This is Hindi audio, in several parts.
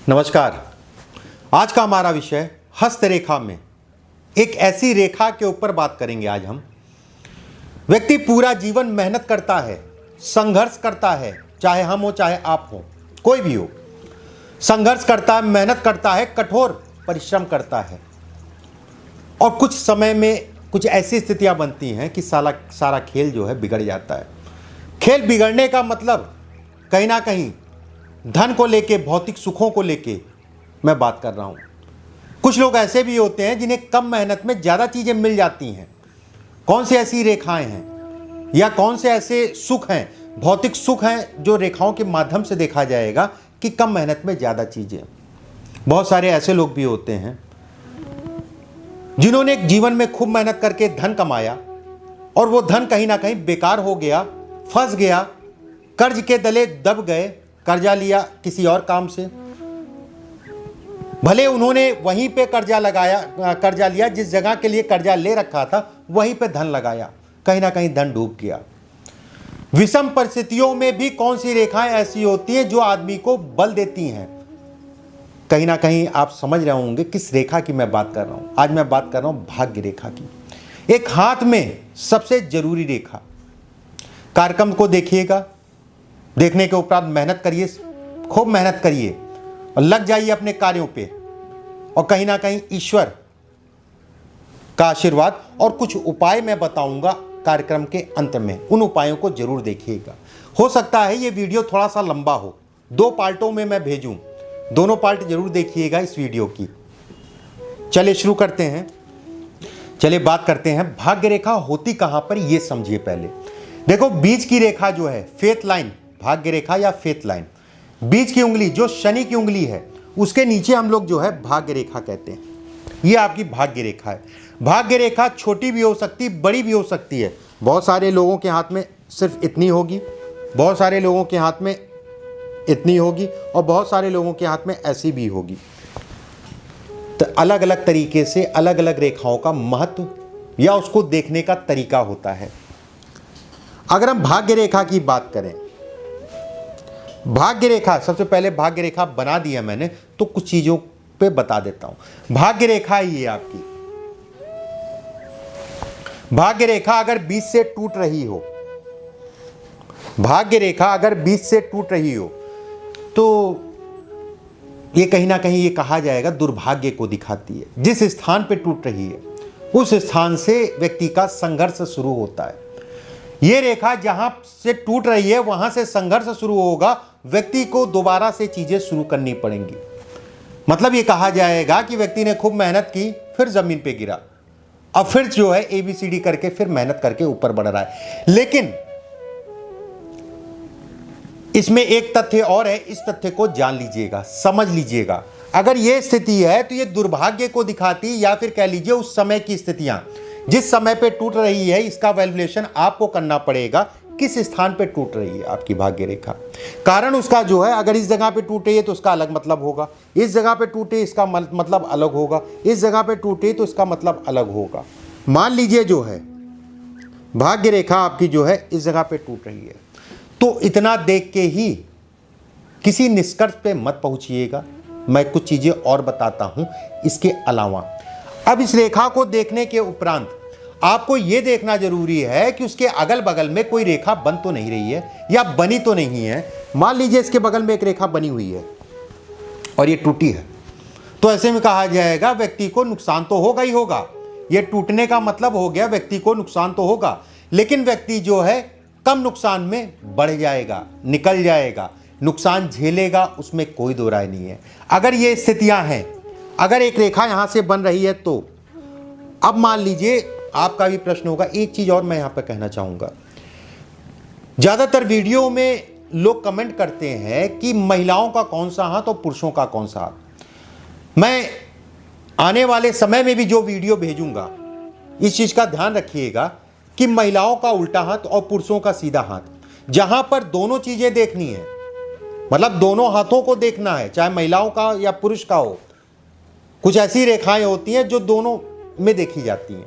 नमस्कार। आज का हमारा विषय हस्तरेखा में एक ऐसी रेखा के ऊपर बात करेंगे। आज हम व्यक्ति पूरा जीवन मेहनत करता है, संघर्ष करता है, चाहे हम हो चाहे आप हो, कोई भी हो, संघर्ष करता है, मेहनत करता है, कठोर परिश्रम करता है और कुछ समय में कुछ ऐसी स्थितियां बनती हैं कि सारा खेल जो है बिगड़ जाता है। खेल बिगड़ने का मतलब कहीं ना कहीं धन को लेके, भौतिक सुखों को लेके मैं बात कर रहा हूँ। कुछ लोग ऐसे भी होते हैं जिन्हें कम मेहनत में ज़्यादा चीज़ें मिल जाती हैं। कौन सी ऐसी रेखाएं हैं या कौन से ऐसे सुख हैं, भौतिक सुख हैं, जो रेखाओं के माध्यम से देखा जाएगा कि कम मेहनत में ज़्यादा चीज़ें। बहुत सारे ऐसे लोग भी होते हैं जिन्होंने जीवन में खूब मेहनत करके धन कमाया और वो धन कहीं ना कहीं बेकार हो गया, फंस गया, कर्ज के तले दब गए, कर्जा लिया किसी और काम से। भले उन्होंने वहीं पे कर्जा लिया, जिस जगह के लिए कर्जा ले रखा था वहीं पे धन लगाया, कहीं ना कहीं धन डूब गया। विषम परिस्थितियों में भी कौन सी रेखाएं ऐसी होती हैं जो आदमी को बल देती हैं। कहीं ना कहीं आप समझ रहे होंगे किस रेखा की मैं बात कर रहा हूं। आज मैं बात कर रहा हूं भाग्य रेखा की। एक हाथ में सबसे जरूरी रेखा। कार्यक्रम को देखिएगा, देखने के उपरांत मेहनत करिए, खूब मेहनत करिए और लग जाइए अपने कार्यों पे, और कहीं ना कहीं ईश्वर का आशीर्वाद और कुछ उपाय मैं बताऊंगा कार्यक्रम के अंत में। उन उपायों को जरूर देखिएगा। हो सकता है ये वीडियो थोड़ा सा लंबा हो, 2 पार्टों में मैं भेजूं, दोनों पार्ट जरूर देखिएगा इस वीडियो की। चलिए शुरू करते हैं। चलिए बात करते हैं भाग्य रेखा होती कहां पर, ये समझिए पहले। देखो, बीच की रेखा जो है फेथ लाइन, भाग्य रेखा या फेथ लाइन, बीच की उंगली जो शनि की उंगली है उसके नीचे हम लोग जो है भाग्य रेखा कहते हैं। ये आपकी भाग्य रेखा है। भाग्य रेखा छोटी भी हो सकती, बड़ी भी हो सकती है। बहुत सारे लोगों के हाथ में सिर्फ इतनी होगी, बहुत सारे लोगों के हाथ में इतनी होगी और बहुत सारे लोगों के हाथ में ऐसी भी होगी। तो अलग अलग तरीके से अलग अलग रेखाओं का महत्व या उसको देखने का तरीका होता है। अगर हम भाग्य रेखा की बात करें, भाग्य रेखा, सबसे पहले भाग्य रेखा बना दिया मैंने तो कुछ चीजों पे बता देता हूं। भाग्य रेखा ये आपकी भाग्य रेखा अगर बीच से टूट रही हो, भाग्य रेखा अगर बीच से टूट रही हो तो ये कहीं ना कहीं ये कहा जाएगा दुर्भाग्य को दिखाती है। जिस स्थान पे टूट रही है उस स्थान से व्यक्ति का संघर्ष शुरू होता है। ये रेखा जहां से टूट रही है वहां से संघर्ष शुरू होगा, व्यक्ति को दोबारा से चीजें शुरू करनी पड़ेंगी। मतलब ये कहा जाएगा कि व्यक्ति ने खूब मेहनत की, फिर जमीन पे गिरा, अब फिर जो है ABCD करके फिर मेहनत करके ऊपर बढ़ रहा है। लेकिन इसमें एक तथ्य और है, इस तथ्य को जान लीजिएगा, समझ लीजिएगा। अगर ये स्थिति है तो ये दुर्भाग्य को दिखाती, या फिर कह लीजिए उस समय की स्थितियां जिस समय पे टूट रही है, इसका वैल्यूएशन आपको करना पड़ेगा। किस स्थान पे टूट रही है आपकी भाग्य रेखा, कारण उसका जो है, अगर इस जगह पे टूटे है तो उसका अलग मतलब होगा, इस जगह पे टूटे इसका मतलब अलग होगा, इस जगह पे टूटे तो इसका मतलब अलग होगा। मान लीजिए जो है भाग्य रेखा आपकी जो है इस जगह पे टूट रही है, तो इतना देख के ही किसी निष्कर्ष पे मत पहुंचिएगा। मैं कुछ चीजें और बताता हूं इसके अलावा। अब इस रेखा को देखने के उपरांत आपको यह देखना जरूरी है कि उसके अगल बगल में कोई रेखा बन तो नहीं रही है या बनी तो नहीं है। मान लीजिए इसके बगल में एक रेखा बनी हुई है और ये टूटी है, तो ऐसे में कहा जाएगा व्यक्ति को नुकसान तो होगा ही होगा। यह टूटने का मतलब हो गया व्यक्ति को नुकसान तो होगा, लेकिन व्यक्ति जो है कम नुकसान में बढ़ जाएगा, निकल जाएगा, नुकसान झेलेगा, उसमें कोई दो राय नहीं है। अगर ये स्थितियां हैं, अगर एक रेखा यहां से बन रही है तो अब मान लीजिए आपका भी प्रश्न होगा। एक चीज और मैं यहां पर कहना चाहूंगा, ज्यादातर वीडियो में लोग कमेंट करते हैं कि महिलाओं का कौन सा हाथ और पुरुषों का कौन सा हाथ। मैं आने वाले समय में भी जो वीडियो भेजूंगा इस चीज का ध्यान रखिएगा कि महिलाओं का उल्टा हाथ और पुरुषों का सीधा हाथ, जहां पर दोनों चीजें देखनी है, मतलब दोनों हाथों को देखना है, चाहे महिलाओं का या पुरुष का हो। कुछ ऐसी रेखाएं होती हैं जो दोनों में देखी जाती हैं,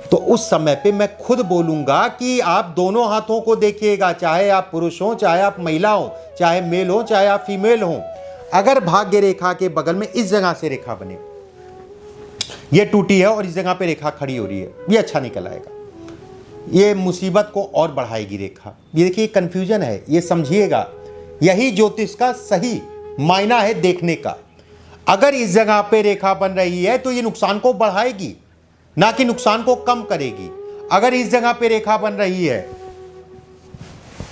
तो उस समय पे मैं खुद बोलूंगा कि आप दोनों हाथों को देखिएगा, चाहे आप पुरुष हो, चाहे आप महिला हो, चाहे मेल हो, चाहे आप फीमेल हो। अगर भाग्य रेखा के बगल में इस जगह से रेखा बने, ये टूटी है और इस जगह पे रेखा खड़ी हो रही है, ये अच्छा निकल आएगा, ये मुसीबत को और बढ़ाएगी रेखा। ये देखिए कंफ्यूजन है, ये समझिएगा, यही ज्योतिष का सही मायना है देखने का। अगर इस जगह पे रेखा बन रही है तो ये नुकसान को बढ़ाएगी, ना कि नुकसान को कम करेगी। अगर इस जगह पे रेखा बन रही है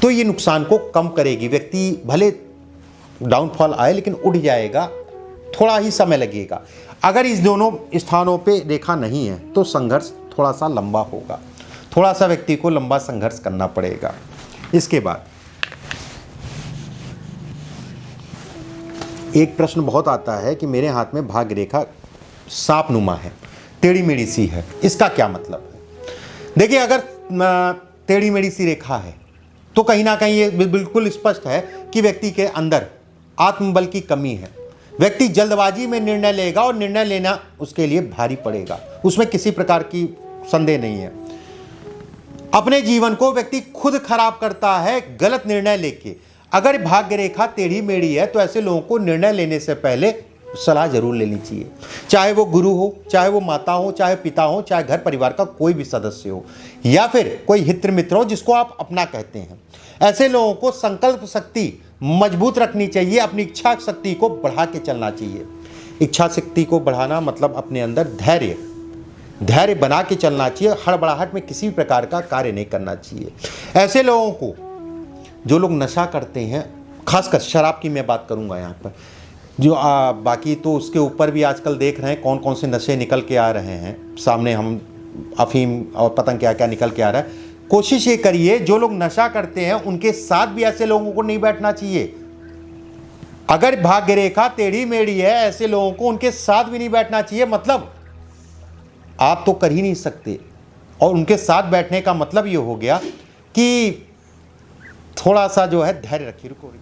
तो ये नुकसान को कम करेगी। व्यक्ति भले डाउनफॉल आए लेकिन उठ जाएगा, थोड़ा ही समय लगेगा। अगर इस दोनों स्थानों पे रेखा नहीं है तो संघर्ष थोड़ा सा लंबा होगा, थोड़ा सा व्यक्ति को लंबा संघर्ष करना पड़ेगा। इसके बाद एक प्रश्न बहुत आता है कि मेरे हाथ में भाग्य रेखा सांप नुमा है, टेढ़ी मेढ़ी सी है, इसका क्या मतलब है? देखिए, अगर टेढ़ी मेढ़ी सी रेखा है तो कहीं ना कहीं ये बिल्कुल स्पष्ट है कि व्यक्ति के अंदर आत्मबल की कमी है। व्यक्ति जल्दबाजी में निर्णय लेगा और निर्णय लेना उसके लिए भारी पड़ेगा, उसमें किसी प्रकार की संदेह नहीं है। अपने जीवन को व्यक्ति खुद खराब करता है गलत निर्णय लेके। अगर भाग्य रेखा टेढ़ी मेढ़ी है तो ऐसे लोगों को निर्णय लेने से पहले सलाह जरूर लेनी चाहिए, चाहे वो गुरु हो, चाहे वो माता हो, चाहे पिता हो, चाहे घर परिवार का कोई भी सदस्य हो, या फिर कोई हित मित्र हो जिसको आप अपना कहते हैं। ऐसे लोगों को संकल्प शक्ति मजबूत रखनी चाहिए, अपनी इच्छा शक्ति को बढ़ा के चलना चाहिए। इच्छा शक्ति को बढ़ाना मतलब अपने अंदर धैर्य बना के चलना चाहिए, हड़बड़ाहट में किसी प्रकार का कार्य नहीं करना चाहिए। ऐसे लोगों को, जो लोग नशा करते हैं, खासकर शराब की मैं बात करूंगा यहाँ पर, जो बाकी तो उसके ऊपर भी आजकल देख रहे हैं कौन कौन से नशे निकल के आ रहे हैं सामने, हम अफीम और पतंग क्या क्या निकल के आ रहा है। कोशिश ये करिए, जो लोग नशा करते हैं उनके साथ भी ऐसे लोगों को नहीं बैठना चाहिए। अगर भाग्य रेखा टेढ़ी मेढ़ी है, ऐसे लोगों को उनके साथ भी नहीं बैठना चाहिए। मतलब आप तो कर ही नहीं सकते, और उनके साथ बैठने का मतलब ये हो गया कि थोड़ा सा जो है धैर्य रखिए। रुको,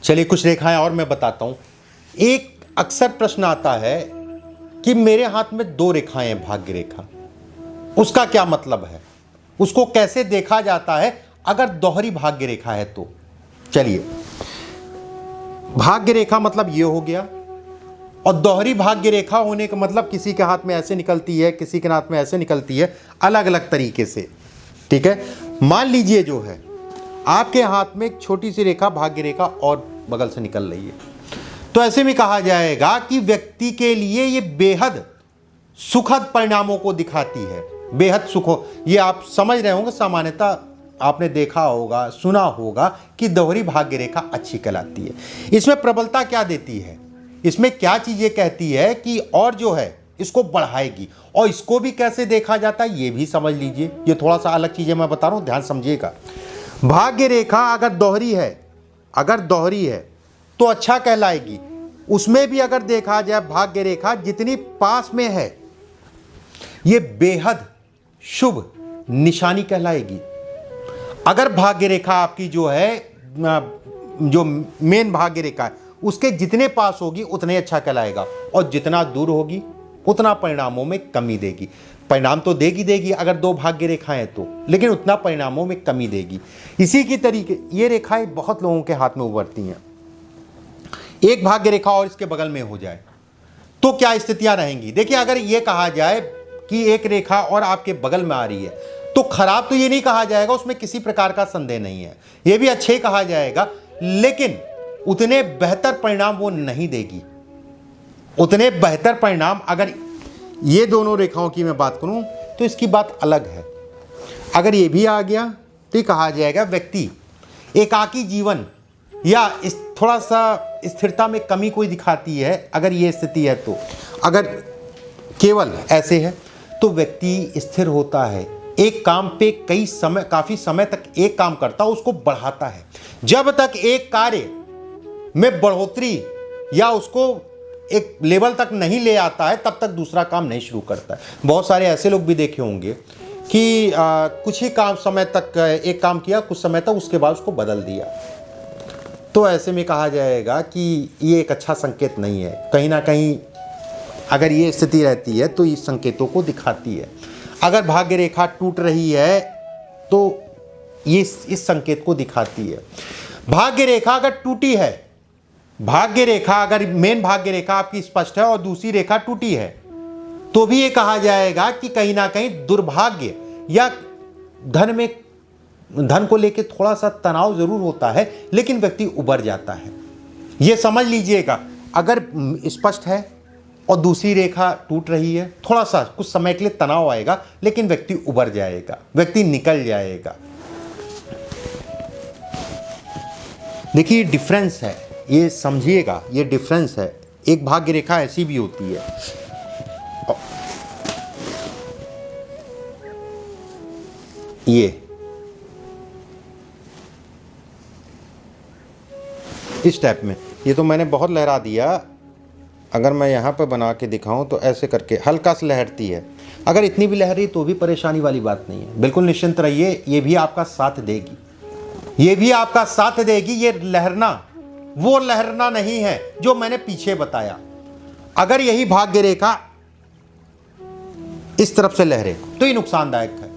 चलिए कुछ रेखाएं और मैं बताता हूं। एक अक्सर प्रश्न आता है कि मेरे हाथ में 2 रेखाएं हैं भाग्य रेखा, उसका क्या मतलब है, उसको कैसे देखा जाता है अगर दोहरी भाग्य रेखा है तो? चलिए, भाग्य रेखा मतलब ये हो गया, और दोहरी भाग्य रेखा होने का मतलब किसी के हाथ में ऐसे निकलती है, किसी के हाथ में ऐसे निकलती है, अलग अलग तरीके से। ठीक है, मान लीजिए जो है आपके हाथ में एक छोटी सी रेखा भाग्य रेखा और बगल से निकल रही है, तो ऐसे में कहा जाएगा कि व्यक्ति के लिए ये बेहद सुखद परिणामों को दिखाती है। बेहद सुख हो, ये आप समझ रहे होंगे, सामान्यतः आपने देखा होगा, सुना होगा कि दोहरी भाग्य रेखा अच्छी कहलाती है। इसमें प्रबलता क्या देती है, इसमें क्या चीजें कहती है कि और जो है इसको बढ़ाएगी, और इसको भी कैसे देखा जाता है ये भी समझ लीजिए। ये थोड़ा सा अलग चीजें मैं बता रहा हूं, ध्यान समझिएगा। भाग्य रेखा अगर दोहरी है तो अच्छा कहलाएगी। उसमें भी अगर देखा जाए भाग्य रेखा जितनी पास में है ये बेहद शुभ निशानी कहलाएगी। अगर भाग्य रेखा आपकी जो है, जो मेन भाग्य रेखा है, उसके जितने पास होगी उतने अच्छा कहलाएगा, और जितना दूर होगी उतना परिणामों में कमी देगी। परिणाम तो देगी अगर 2 भाग्य रेखाएं तो, लेकिन उतना परिणामों में कमी देगी। इसी की तरीके ये रेखाएं बहुत लोगों के हाथ में उभरती हैं। एक भाग्य रेखा और इसके बगल में हो जाए तो क्या स्थितियां रहेंगी? देखिए, अगर ये कहा जाए कि एक रेखा और आपके बगल में आ रही है तो खराब तो ये नहीं कहा जाएगा, उसमें किसी प्रकार का संदेह नहीं है, ये भी अच्छे कहा जाएगा, लेकिन उतने बेहतर परिणाम वो नहीं देगी। उतने बेहतर परिणाम अगर ये दोनों रेखाओं की मैं बात करूं तो इसकी बात अलग है। अगर ये भी आ गया तो कहा जाएगा व्यक्ति एकाकी जीवन या थोड़ा सा स्थिरता में कमी कोई दिखाती है। अगर ये स्थिति है तो, अगर केवल ऐसे है तो व्यक्ति स्थिर होता है, एक काम पे काफी समय तक एक काम करता है, उसको बढ़ाता है। जब तक एक कार्य में बढ़ोतरी या उसको एक लेवल तक नहीं ले आता है तब तक दूसरा काम नहीं शुरू करता है। बहुत सारे ऐसे लोग भी देखे होंगे कि कुछ ही समय तक एक काम किया, कुछ समय तक, उसके बाद उसको बदल दिया। तो ऐसे में कहा जाएगा कि ये एक अच्छा संकेत नहीं है। कहीं ना कहीं अगर ये स्थिति रहती है तो इस संकेतों को दिखाती है। अगर भाग्य रेखा टूट रही है तो ये इस संकेत को दिखाती है। भाग्य रेखा अगर टूटी है भाग्य रेखा, अगर मेन भाग्य रेखा आपकी स्पष्ट है और दूसरी रेखा टूटी है, तो भी ये कहा जाएगा कि कहीं ना कहीं दुर्भाग्य या धन को लेके थोड़ा सा तनाव जरूर होता है, लेकिन व्यक्ति उबर जाता है। ये समझ लीजिएगा, अगर स्पष्ट है और दूसरी रेखा टूट रही है, थोड़ा सा कुछ समय के लिए तनाव आएगा, लेकिन व्यक्ति उबर जाएगा, व्यक्ति निकल जाएगा। देखिए डिफरेंस है, ये समझिएगा, ये डिफरेंस है। एक भाग्य रेखा ऐसी भी होती है, ये इस टाइप में, ये तो मैंने बहुत लहरा दिया। अगर मैं यहाँ पर बना के दिखाऊं तो ऐसे करके हल्का सा लहरती है। अगर इतनी भी लहरी तो भी परेशानी वाली बात नहीं है, बिल्कुल निश्चिंत रहिए, ये भी आपका साथ देगी, ये भी आपका साथ देगी। ये लहरना वो लहरना नहीं है जो मैंने पीछे बताया। अगर यही भाग्य रेखा इस तरफ से लहरे तो ये नुकसानदायक है।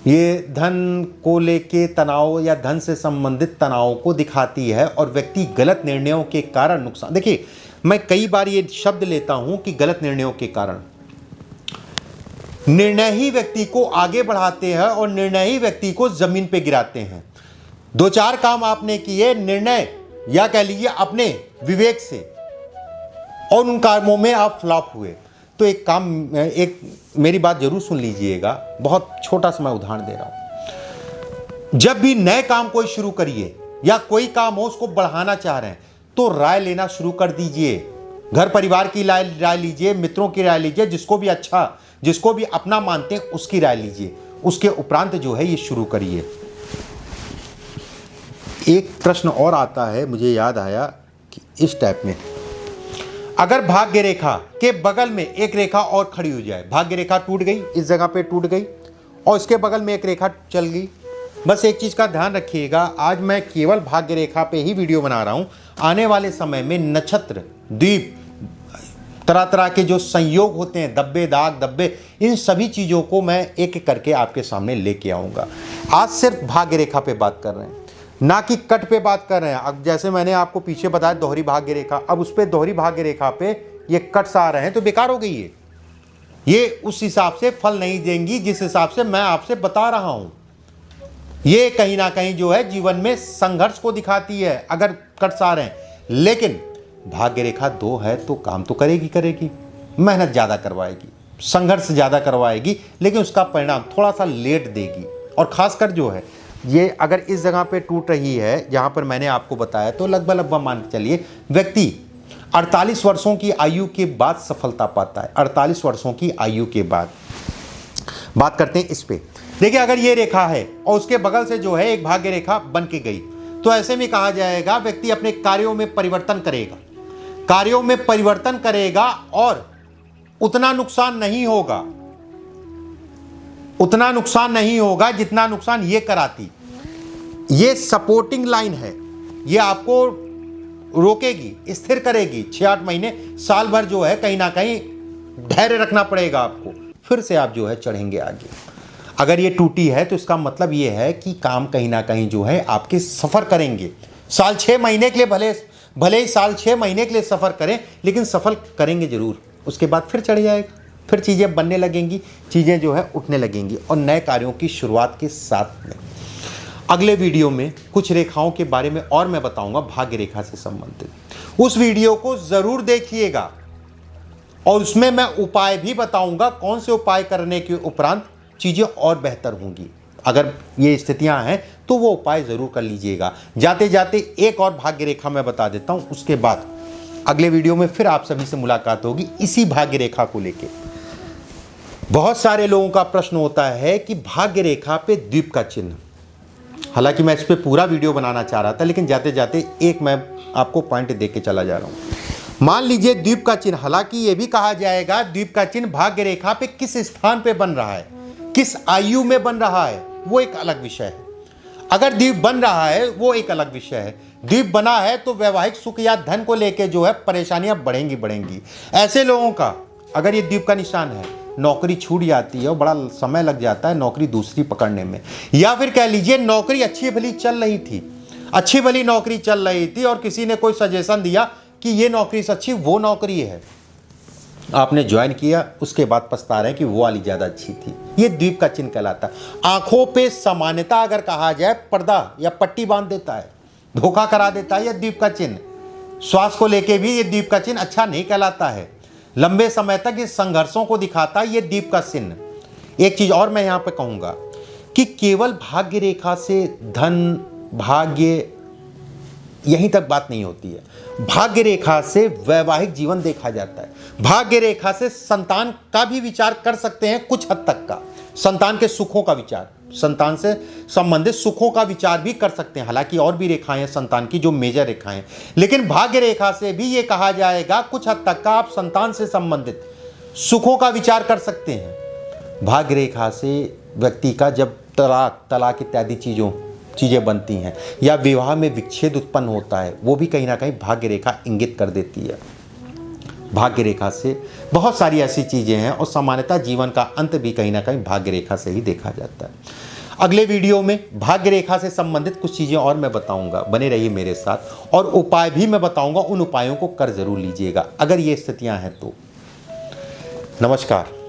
ये धन को लेके तनाव या धन से संबंधित तनाव को दिखाती है और व्यक्ति गलत निर्णयों के कारण नुकसान। देखिए मैं कई बार ये शब्द लेता हूं कि गलत निर्णयों के कारण, निर्णय ही व्यक्ति को आगे बढ़ाते हैं और निर्णय ही व्यक्ति को जमीन पे गिराते हैं। 2-4 काम आपने किए निर्णय या कह लीजिए अपने विवेक से, और उन कामों में आप फ्लॉप हुए, तो एक मेरी बात जरूर सुन लीजिएगा, बहुत छोटा सा मैं उदाहरण दे रहा हूं। जब भी नए काम कोई शुरू करिए या कोई काम हो उसको बढ़ाना चाह रहे हैं, तो राय लेना शुरू कर दीजिए। घर परिवार की राय लीजिए, मित्रों की राय लीजिए, जिसको भी अच्छा, जिसको भी अपना मानते हैं उसकी राय लीजिए। उसके उपरांत जो है ये शुरू करिए। एक प्रश्न और आता है, मुझे याद आया कि इस टाइप में, अगर भाग्य रेखा के बगल में एक रेखा और खड़ी हो जाए, भाग्य रेखा टूट गई, इस जगह पे टूट गई और इसके बगल में एक रेखा चल गई। बस एक चीज़ का ध्यान रखिएगा, आज मैं केवल भाग्य रेखा पे ही वीडियो बना रहा हूं। आने वाले समय में नक्षत्र, द्वीप, तरह तरह के जो संयोग होते हैं, धब्बे, दाग, धब्बे, इन सभी चीज़ों को मैं एक एक करके आपके सामने लेके आऊँगा। आज सिर्फ भाग्य रेखा पे बात कर रहे हैं, ना कि कट पे बात कर रहे हैं। अब जैसे मैंने आपको पीछे बताया दोहरी भाग्य रेखा, अब उस पे दोहरी भाग्य रेखा पे ये कट्स आ रहे हैं तो बेकार हो गई है। ये उस हिसाब से फल नहीं देंगी जिस हिसाब से मैं आपसे बता रहा हूं। ये कहीं ना कहीं जो है जीवन में संघर्ष को दिखाती है अगर कट्स आ रहे हैं, लेकिन भाग्य रेखा 2 है तो काम तो करेगी, मेहनत ज़्यादा करवाएगी, संघर्ष ज़्यादा करवाएगी, लेकिन उसका परिणाम थोड़ा सा लेट देगी। और खासकर जो है ये अगर इस जगह पे टूट रही है जहाँ पर मैंने आपको बताया, तो लगभग मान के चलिए व्यक्ति 48 वर्षों की आयु के बाद सफलता पाता है। 48 वर्षों की आयु के बाद बात करते हैं इस पे। देखिए अगर ये रेखा है और उसके बगल से जो है एक भाग्य रेखा बन के गई, तो ऐसे में कहा जाएगा व्यक्ति अपने कार्यों में परिवर्तन करेगा, कार्यों में परिवर्तन करेगा और उतना नुकसान नहीं होगा, उतना नुकसान नहीं होगा जितना नुकसान ये कराती। ये सपोर्टिंग लाइन है, ये आपको रोकेगी, स्थिर करेगी। 6-8 महीने, साल भर जो है कहीं ना कहीं धैर्य रखना पड़ेगा आपको, फिर से आप जो है चढ़ेंगे आगे। अगर ये टूटी है तो इसका मतलब ये है कि काम कहीं ना कहीं जो है आपके सफ़र करेंगे। साल 6 महीने के लिए भले ही साल 6 महीने के लिए सफ़र करें, लेकिन सफल करेंगे ज़रूर। उसके बाद फिर चढ़ जाएगा, फिर चीज़ें बनने लगेंगी, चीज़ें जो है उठने लगेंगी और नए कार्यों की शुरुआत के साथ में। अगले वीडियो में कुछ रेखाओं के बारे में और मैं बताऊंगा भाग्य रेखा से संबंधित। उस वीडियो को ज़रूर देखिएगा और उसमें मैं उपाय भी बताऊंगा, कौन से उपाय करने के उपरांत चीज़ें और बेहतर होंगी। अगर ये स्थितियां हैं तो वो उपाय ज़रूर कर लीजिएगा। जाते जाते एक और भाग्य रेखा मैं बता देता हूं, उसके बाद अगले वीडियो में फिर आप सभी से मुलाकात होगी इसी भाग्य रेखा को लेके। बहुत सारे लोगों का प्रश्न होता है कि भाग्य रेखा पे द्वीप का चिन्ह, हालांकि मैं इस पे पूरा वीडियो बनाना चाह रहा था, लेकिन जाते जाते एक मैं आपको पॉइंट दे के चला जा रहा हूं। मान लीजिए द्वीप का चिन्ह, हालांकि ये भी कहा जाएगा द्वीप का चिन्ह भाग्य रेखा पे किस स्थान पे बन रहा है, किस आयु में बन रहा है, वो एक अलग विषय है। अगर द्वीप बन रहा है वो एक अलग विषय है। द्वीप बना है तो वैवाहिक सुख या धन को लेके जो है परेशानियां बढ़ेंगी। ऐसे लोगों का अगर ये द्वीप का निशान है, नौकरी छूट जाती है और बड़ा समय लग जाता है नौकरी दूसरी पकड़ने में, या फिर कह लीजिए नौकरी अच्छी भली चल रही थी, अच्छी भली नौकरी चल रही थी और किसी ने कोई सजेशन दिया कि ये नौकरी से अच्छी वो नौकरी है, आपने ज्वाइन किया, उसके बाद पछता रहे हैं कि वो वाली ज़्यादा अच्छी थी। ये द्वीप का चिन्ह कहलाता है। आंखों पे सामान्यता अगर कहा जाए, पर्दा या पट्टी बांध देता है, धोखा करा देता है, यह द्वीप का चिन्ह। स्वास्थ्य को लेके भी ये द्वीप का चिन्ह अच्छा नहीं कहलाता है। लंबे समय तक इस संघर्षों को दिखाता है ये द्वीप का चिन्ह। एक चीज और मैं यहां पे कहूंगा कि केवल भाग्य रेखा से धन, भाग्य, यहीं तक बात नहीं होती है। भाग्य रेखा से वैवाहिक जीवन देखा जाता है। भाग्य रेखा से संतान का भी विचार कर सकते हैं कुछ हद तक का, संतान के सुखों का विचार, संतान से संबंधित सुखों का विचार भी कर सकते हैं। हालांकि और भी रेखाएं हैं संतान की जो मेजर रेखाएं, लेकिन भाग्य रेखा से भी ये कहा जाएगा कुछ हद तक का आप संतान से संबंधित सुखों का विचार कर सकते हैं। भाग्य रेखा से व्यक्ति का जब तलाक इत्यादि चीज़ें बनती हैं या विवाह में विच्छेद उत्पन्न होता है, वो भी कहीं ना कहीं भाग्य रेखा इंगित कर देती है। भाग्य रेखा से बहुत सारी ऐसी चीज़ें हैं और सामान्यतः जीवन का अंत भी कहीं ना कहीं भाग्य रेखा से ही देखा जाता है। अगले वीडियो में भाग्य रेखा से संबंधित कुछ चीज़ें और मैं बताऊंगा, बने रहिए मेरे साथ, और उपाय भी मैं बताऊंगा। उन उपायों को कर जरूर लीजिएगा अगर ये स्थितियां हैं तो। नमस्कार।